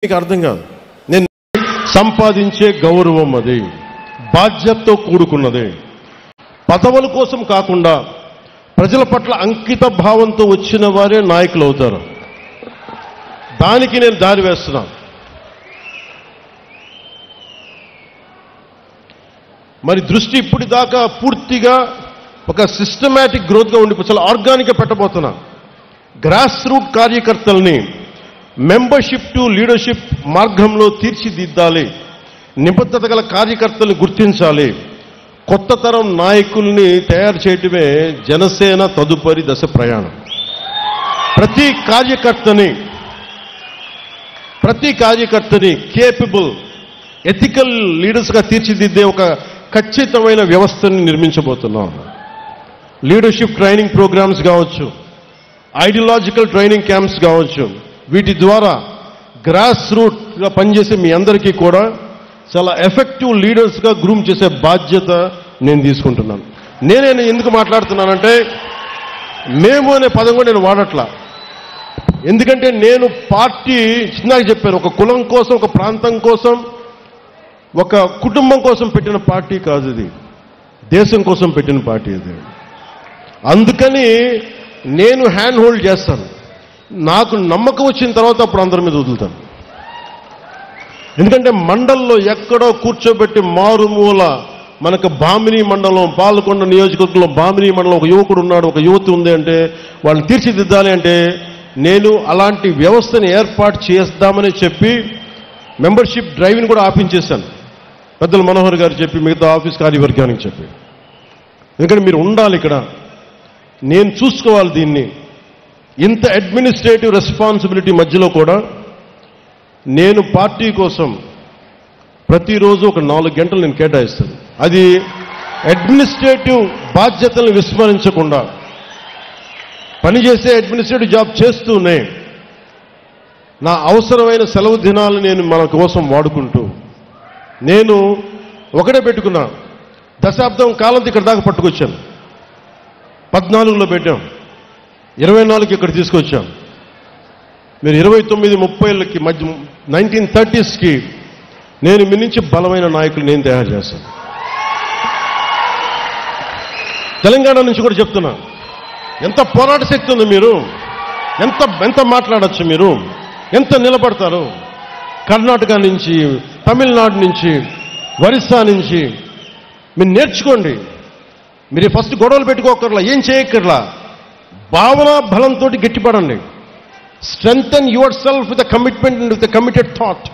మీకు అర్థం కాదు. నేను సంపాదించే గౌరవం అది బాధ్యతతో కూడుకున్నది. పదవుల కోసం కాకుండా ప్రజల పట్ల అంకిత భావంతో వచ్చిన వారే నాయకులు అవుతారు. దానికి నేను దారి వేస్తున్నా. మరి దృష్టి ఇప్పటిదాకా పూర్తిగా ఒక సిస్టమేటిక్ గ్రోత్గా ఉండి చాలా ఆర్గానిక్గా పెట్టబోతున్నా. గ్రాస్ రూట్ కార్యకర్తల్ని మెంబర్షిప్ టు లీడర్షిప్ మార్గంలో తీర్చిదిద్దాలి. నిబద్ధత గల కార్యకర్తల్ని గుర్తించాలి. కొత్త తరం నాయకుల్ని తయారు చేయటమే జనసేన తదుపరి దశ ప్రయాణం. ప్రతి కార్యకర్తని కేపబుల్ ఎథికల్ లీడర్స్గా తీర్చిదిద్దే ఒక ఖచ్చితమైన వ్యవస్థని నిర్మించబోతున్నాం. లీడర్షిప్ ట్రైనింగ్ ప్రోగ్రామ్స్ కావచ్చు, ఐడియాలజికల్ ట్రైనింగ్ క్యాంప్స్ కావచ్చు, వీటి ద్వారా గ్రాస్ రూట్గా పనిచేసే మీ అందరికీ కూడా చాలా ఎఫెక్టివ్ లీడర్స్గా గ్రూమ్ చేసే బాధ్యత నేను తీసుకుంటున్నాను. నేనే ఎందుకు మాట్లాడుతున్నానంటే మేము అనే పదం కూడా నేను వాడట్లా. ఎందుకంటే నేను పార్టీ చిన్నగా చెప్పాను, ఒక కులం కోసం, ఒక ప్రాంతం కోసం, ఒక కుటుంబం కోసం పెట్టిన పార్టీ కాదు ఇది, దేశం కోసం పెట్టిన పార్టీ ఇది. అందుకని నేను హ్యాండ్ హోల్డ్ చేస్తాను. నాకు నమ్మకం వచ్చిన తర్వాత అప్పుడు అందరి మీద వదులుతాను. ఎందుకంటే మండల్లో ఎక్కడో కూర్చోబెట్టి మారుమూల మనకు బామిని మండలం, పాలకొండ నియోజకవర్గంలో బామిని మండలం ఒక యువకుడు ఉన్నాడు, ఒక యువతి ఉంది అంటే వాళ్ళని తీర్చిదిద్దాలి అంటే నేను అలాంటి వ్యవస్థని ఏర్పాటు చేద్దామని చెప్పి మెంబర్షిప్ డ్రైవ్ని కూడా ఆపించేశాను. పెద్దలు మనోహర్ గారు చెప్పి, మిగతా ఆఫీస్ కార్యవర్గానికి చెప్పి, ఎందుకంటే మీరు ఉండాలి ఇక్కడ, నేను చూసుకోవాలి దీన్ని. ఇంత అడ్మినిస్ట్రేటివ్ రెస్పాన్సిబిలిటీ మధ్యలో కూడా నేను పార్టీ కోసం ప్రతిరోజు ఒక 4 గంటలు నేను కేటాయిస్తాను. అది అడ్మినిస్ట్రేటివ్ బాధ్యతలను విస్మరించకుండా పనిచేసే అడ్మినిస్ట్రేటివ్ జాబ్ చేస్తూనే నా అవసరమైన సెలవు దినాలు నేను మన కోసం వాడుకుంటూ నేను ఒకటే పెట్టుకున్నా. దశాబ్దం కాలం ఇక్కడ దాకా పట్టుకొచ్చాను. 14లో పెట్టాం, 24కి ఇక్కడ తీసుకొచ్చాం. మీరు 29-30కి మధ్య 1930స్కి నేను మీ నుంచి బలమైన నాయకులు నేను తయారు చేస్తాను. తెలంగాణ నుంచి కూడా చెప్తున్నా, ఎంత పోరాట శక్తి ఉంది మీరు, ఎంత మాట్లాడచ్చు మీరు, ఎంత నిలబడతారు. కర్ణాటక నుంచి, తమిళనాడు నుంచి, ఒరిస్సా నుంచి మీరు నేర్చుకోండి. మీరు ఫస్ట్ గొడవలు పెట్టుకోకర్లా, ఏం చేయక్కర్లా, భావన బలంతో గట్టిపడండి. Strengthen yourself with commitment and with committed thought.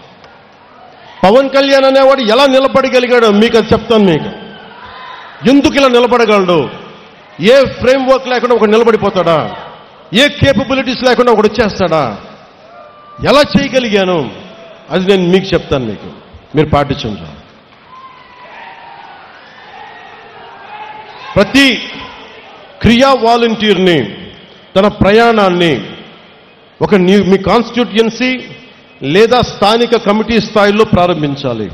Pawan Kalyan అనేవాడు ఎలా నిలబడగలిగాడో మీకు అది చెప్తాను. మీకు ఎందుకు ఇలా నిలబడగలడు, ఏ ఫ్రేమ్వర్క్ లేకుండా ఒకడు నిలబడిపోతాడా, ఏ కేపబిలిటీస్ లేకుండా ఒకడు వచ్చేస్తాడా, ఎలా చేయగలిగాను అది నేను మీకు చెప్తాను. మీకు మీరు పాటించండి. ప్రతి క్రియా వాలంటీర్ని తన ప్రయాణాన్ని ఒక మీ కాన్స్టిట్యూయన్సీ లేదా స్థానిక కమిటీ స్థాయిలో ప్రారంభించాలి.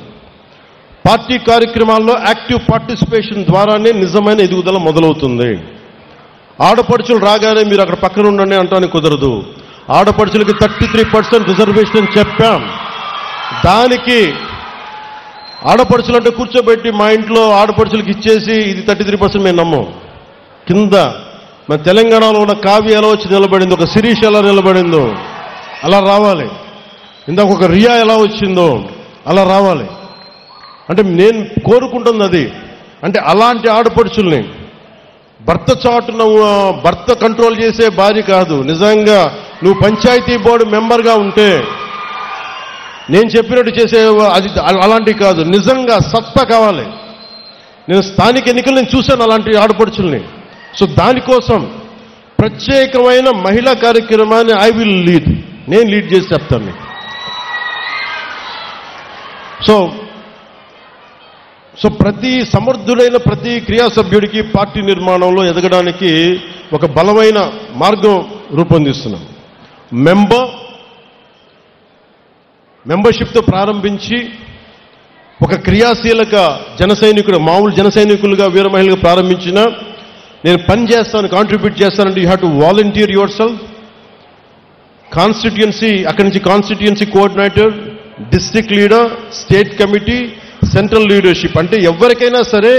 పార్టీ కార్యక్రమాల్లో యాక్టివ్ పార్టిసిపేషన్ ద్వారానే నిజమైన ఎదుగుదల మొదలవుతుంది. ఆడపడుచులు రాగానే మీరు అక్కడ పక్కన ఉండండి అంటానికి కుదరదు. ఆడపడుచులకి 33% రిజర్వేషన్ చెప్పాం. దానికి ఆడపడుచులు అంటే కూర్చోబెట్టి మా ఇంట్లో ఆడపడుచులకి ఇచ్చేసి ఇది 33% మేము నమ్మం. కింద మన తెలంగాణలో ఉన్న కావ్య ఎలా వచ్చి నిలబడిందో, ఒక శిరీష ఎలా నిలబడిందో అలా రావాలి. ఇందాక ఒక రియా ఎలా వచ్చిందో అలా రావాలి. అంటే నేను కోరుకుంటుంది అది. అంటే అలాంటి ఆడపడుచుల్ని భర్త చాటున భర్త కంట్రోల్ చేసే భార్య కాదు. నిజంగా నువ్వు పంచాయతీ బోర్డు మెంబర్గా ఉంటే నేను చెప్పినట్టు చేసే అది అలాంటివి కాదు. నిజంగా సత్తా కావాలి. నేను స్థానిక ఎన్నికలు నేను చూశాను అలాంటి ఆడపడుచుల్ని. సో దానికోసం ప్రత్యేకమైన మహిళా కార్యక్రమాన్ని ఐ విల్ లీడ్, నేను లీడ్ చేసి చెప్తాను మీకు. సో ప్రతి సమర్థుడైన ప్రతి క్రియా సభ్యుడికి పార్టీ నిర్మాణంలో ఎదగడానికి ఒక బలమైన మార్గం రూపొందిస్తున్నాం. మెంబర్షిప్తో ప్రారంభించి ఒక క్రియాశీలక జన సైనికుడు, మామూలు జన సైనికులుగా వీర మహిళగా ప్రారంభించిన నేను పని చేస్తాను, కాంట్రిబ్యూట్ చేస్తానంటే you have to volunteer your self. Constituency, అక్కడి నుంచి constituency coordinator, district leader, state committee, central leadership. అంటే ఎవరికైనా సరే